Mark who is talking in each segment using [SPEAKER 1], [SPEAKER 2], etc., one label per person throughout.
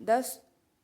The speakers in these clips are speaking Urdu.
[SPEAKER 1] 10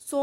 [SPEAKER 1] 100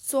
[SPEAKER 1] 100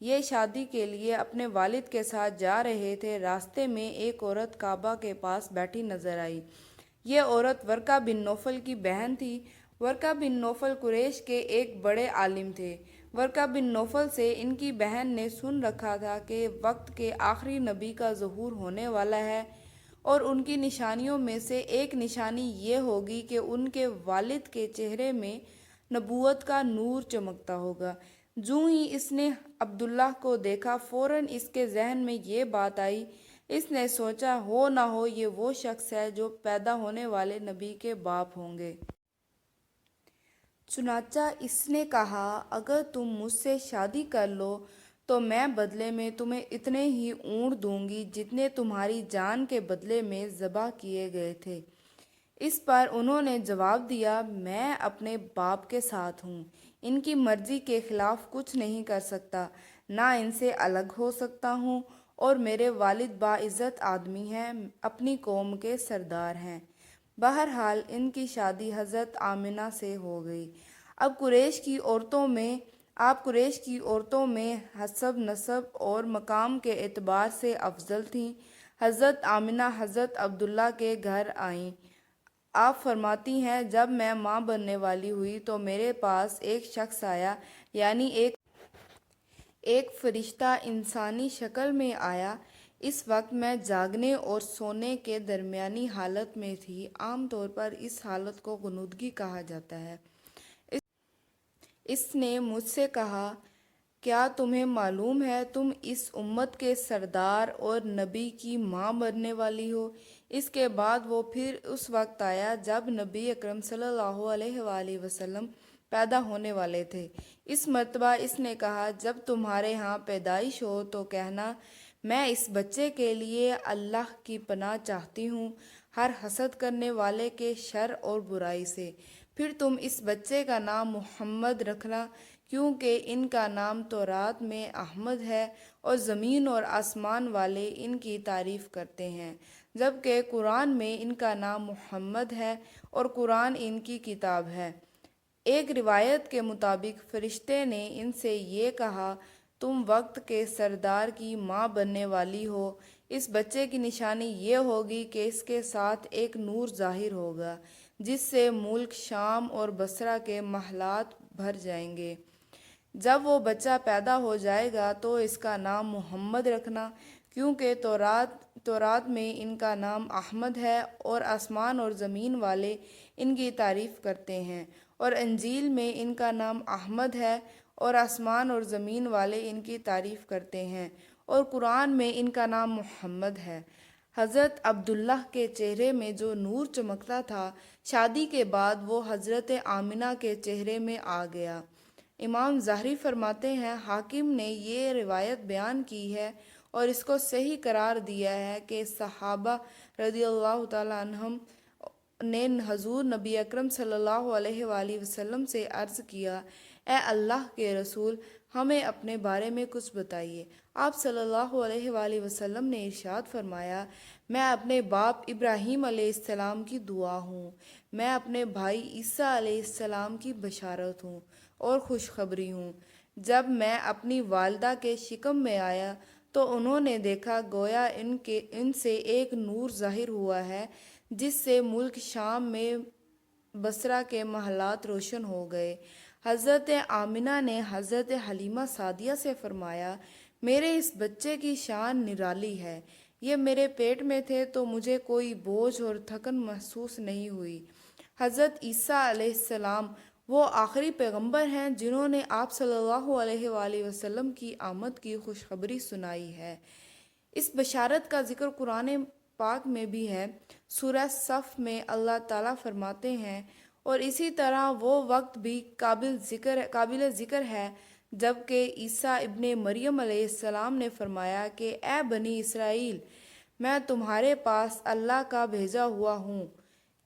[SPEAKER 1] یہ شادی کے لیے اپنے والد کے ساتھ جا رہے تھے۔ راستے میں ایک عورت کعبہ کے پاس بیٹھی نظر آئی۔ یہ عورت ورقہ بن نوفل کی بہن تھی۔ ورقہ بن نوفل قریش کے ایک بڑے عالم تھے۔ ورقہ بن نوفل سے ان کی بہن نے سن رکھا تھا کہ وقت کے آخری نبی کا ظہور ہونے والا ہے، اور ان کی نشانیوں میں سے ایک نشانی یہ ہوگی کہ ان کے والد کے چہرے میں نبوت کا نور چمکتا ہوگا۔ جوں ہی اس نے عبداللہ کو دیکھا، فوراً اس کے ذہن میں یہ بات آئی۔ اس نے سوچا ہو نہ ہو یہ وہ شخص ہے جو پیدا ہونے والے نبی کے باپ ہوں گے۔ چنانچہ اس نے کہا، اگر تم مجھ سے شادی کر لو تو میں بدلے میں تمہیں اتنے ہی اونٹ دوں گی جتنے تمہاری جان کے بدلے میں ذبح کیے گئے تھے۔ اس پر انہوں نے جواب دیا، میں اپنے باپ کے ساتھ ہوں، ان کی مرضی کے خلاف کچھ نہیں کر سکتا، نہ ان سے الگ ہو سکتا ہوں، اور میرے والد باعزت آدمی ہیں، اپنی قوم کے سردار ہیں۔ بہرحال ان کی شادی حضرت آمنہ سے ہو گئی۔ آپ قریش کی عورتوں میں حسب نسب اور مقام کے اعتبار سے افضل تھیں۔ حضرت آمنہ حضرت عبداللہ کے گھر آئیں۔ آپ فرماتی ہیں، جب میں ماں بننے والی ہوئی تو میرے پاس ایک شخص آیا، یعنی ایک فرشتہ انسانی شکل میں آیا۔ اس وقت میں جاگنے اور سونے کے درمیانی حالت میں تھی۔ عام طور پر اس حالت کو غنودگی کہا جاتا ہے۔ اس نے مجھ سے کہا، کیا تمہیں معلوم ہے تم اس امت کے سردار اور نبی کی ماں بننے والی ہو؟ اس کے بعد وہ پھر اس وقت آیا جب نبی اکرم صلی اللہ علیہ وآلہ وسلم پیدا ہونے والے تھے۔ اس مرتبہ اس نے کہا، جب تمہارے ہاں پیدائش ہو تو کہنا، میں اس بچے کے لیے اللہ کی پناہ چاہتی ہوں ہر حسد کرنے والے کے شر اور برائی سے۔ پھر تم اس بچے کا نام محمد رکھنا، کیونکہ ان کا نام تورات میں احمد ہے، اور زمین اور آسمان والے ان کی تعریف کرتے ہیں، جبکہ قرآن میں ان کا نام محمد ہے، اور قرآن ان کی کتاب ہے۔ ایک روایت کے مطابق فرشتے نے ان سے یہ کہا، تم وقت کے سردار کی ماں بننے والی ہو۔ اس بچے کی نشانی یہ ہوگی کہ اس کے ساتھ ایک نور ظاہر ہوگا، جس سے ملک شام اور بصرہ کے محلات بھر جائیں گے۔ جب وہ بچہ پیدا ہو جائے گا تو اس کا نام محمد رکھنا، کیونکہ تورات میں ان کا نام احمد ہے، اور آسمان اور زمین والے ان کی تعریف کرتے ہیں، اور انجیل میں ان کا نام احمد ہے، اور آسمان اور زمین والے ان کی تعریف کرتے ہیں، اور قرآن میں ان کا نام محمد ہے۔ حضرت عبداللہ کے چہرے میں جو نور چمکتا تھا، شادی کے بعد وہ حضرت آمنہ کے چہرے میں آ گیا۔ امام ظاہری فرماتے ہیں، حاکم نے یہ روایت بیان کی ہے اور اس کو صحیح قرار دیا ہے کہ صحابہ رضی اللہ تعالیٰ عنہم نے حضور نبی اکرم صلی اللہ علیہ وآلہ وسلم سے عرض کیا، اے اللہ کے رسول، ہمیں اپنے بارے میں کچھ بتائیے۔ آپ صلی اللہ علیہ وآلہ وسلم نے ارشاد فرمایا، میں اپنے باپ ابراہیم علیہ السلام کی دعا ہوں، میں اپنے بھائی عیسیٰ علیہ السلام کی بشارت ہوں اور خوشخبری ہوں۔ جب میں اپنی والدہ کے شکم میں آیا تو انہوں نے دیکھا گویا ان سے ایک نور ظاہر ہوا ہے، جس سے ملک شام میں بصرہ کے محلات روشن ہو گئے۔ حضرت آمنہ نے حضرت حلیمہ سعدیہ سے فرمایا، میرے اس بچے کی شان نرالی ہے۔ یہ میرے پیٹ میں تھے تو مجھے کوئی بوجھ اور تھکن محسوس نہیں ہوئی۔ حضرت عیسیٰ علیہ السلام وہ آخری پیغمبر ہیں جنہوں نے آپ صلی اللہ علیہ وآلہ وسلم کی آمد کی خوشخبری سنائی ہے۔ اس بشارت کا ذکر قرآن پاک میں بھی ہے۔ سورہ صف میں اللہ تعالیٰ فرماتے ہیں، اور اسی طرح وہ وقت بھی قابل ذکر ہے جب کہ عیسیٰ ابن مریم علیہ السلام نے فرمایا کہ اے بنی اسرائیل، میں تمہارے پاس اللہ کا بھیجا ہوا ہوں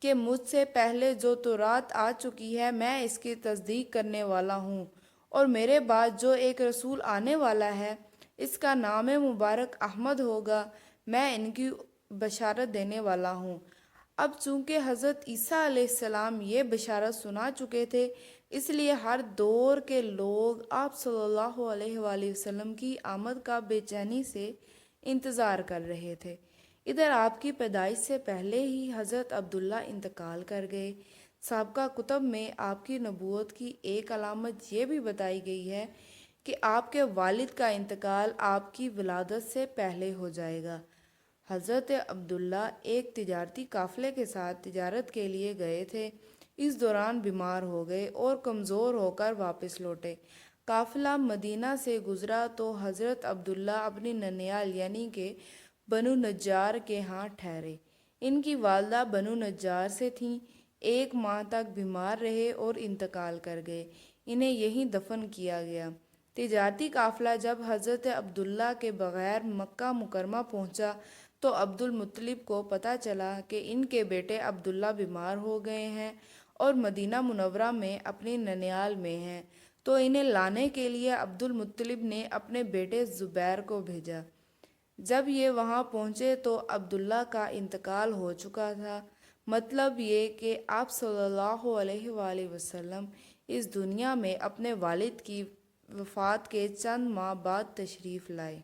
[SPEAKER 1] کہ مجھ سے پہلے جو تورات آ چکی ہے میں اس کی تصدیق کرنے والا ہوں، اور میرے بعد جو ایک رسول آنے والا ہے اس کا نام مبارک احمد ہوگا، میں ان کی بشارت دینے والا ہوں۔ اب چونکہ حضرت عیسیٰ علیہ السلام یہ بشارت سنا چکے تھے، اس لیے ہر دور کے لوگ آپ صلی اللہ علیہ وآلہ وسلم کی آمد کا بے چینی سے انتظار کر رہے تھے۔ ادھر آپ کی پیدائش سے پہلے ہی حضرت عبداللہ انتقال کر گئے۔ سابقہ کتب میں آپ کی نبوت کی ایک علامت یہ بھی بتائی گئی ہے کہ آپ کے والد کا انتقال آپ کی ولادت سے پہلے ہو جائے گا۔ حضرت عبداللہ ایک تجارتی قافلے کے ساتھ تجارت کے لیے گئے تھے۔ اس دوران بیمار ہو گئے اور کمزور ہو کر واپس لوٹے۔ قافلہ مدینہ سے گزرا تو حضرت عبداللہ اپنی ننیال یعنی کہ بنو نجار کے ہاں ٹھہرے۔ ان کی والدہ بنو نجار سے تھیں۔ 1 ماہ تک بیمار رہے اور انتقال کر گئے۔ انہیں یہیں دفن کیا گیا۔ تجارتی قافلہ جب حضرت عبداللہ کے بغیر مکہ مکرمہ پہنچا تو عبد المطلب کو پتہ چلا کہ ان کے بیٹے عبداللہ بیمار ہو گئے ہیں اور مدینہ منورہ میں اپنی ننیال میں ہیں، تو انہیں لانے کے لیے عبد المطلب نے اپنے بیٹے زبیر کو بھیجا۔ جب یہ وہاں پہنچے تو عبداللہ کا انتقال ہو چکا تھا۔ مطلب یہ کہ آپ صلی اللہ علیہ وآلہ وسلم اس دنیا میں اپنے والد کی وفات کے چند ماہ بعد تشریف لائے۔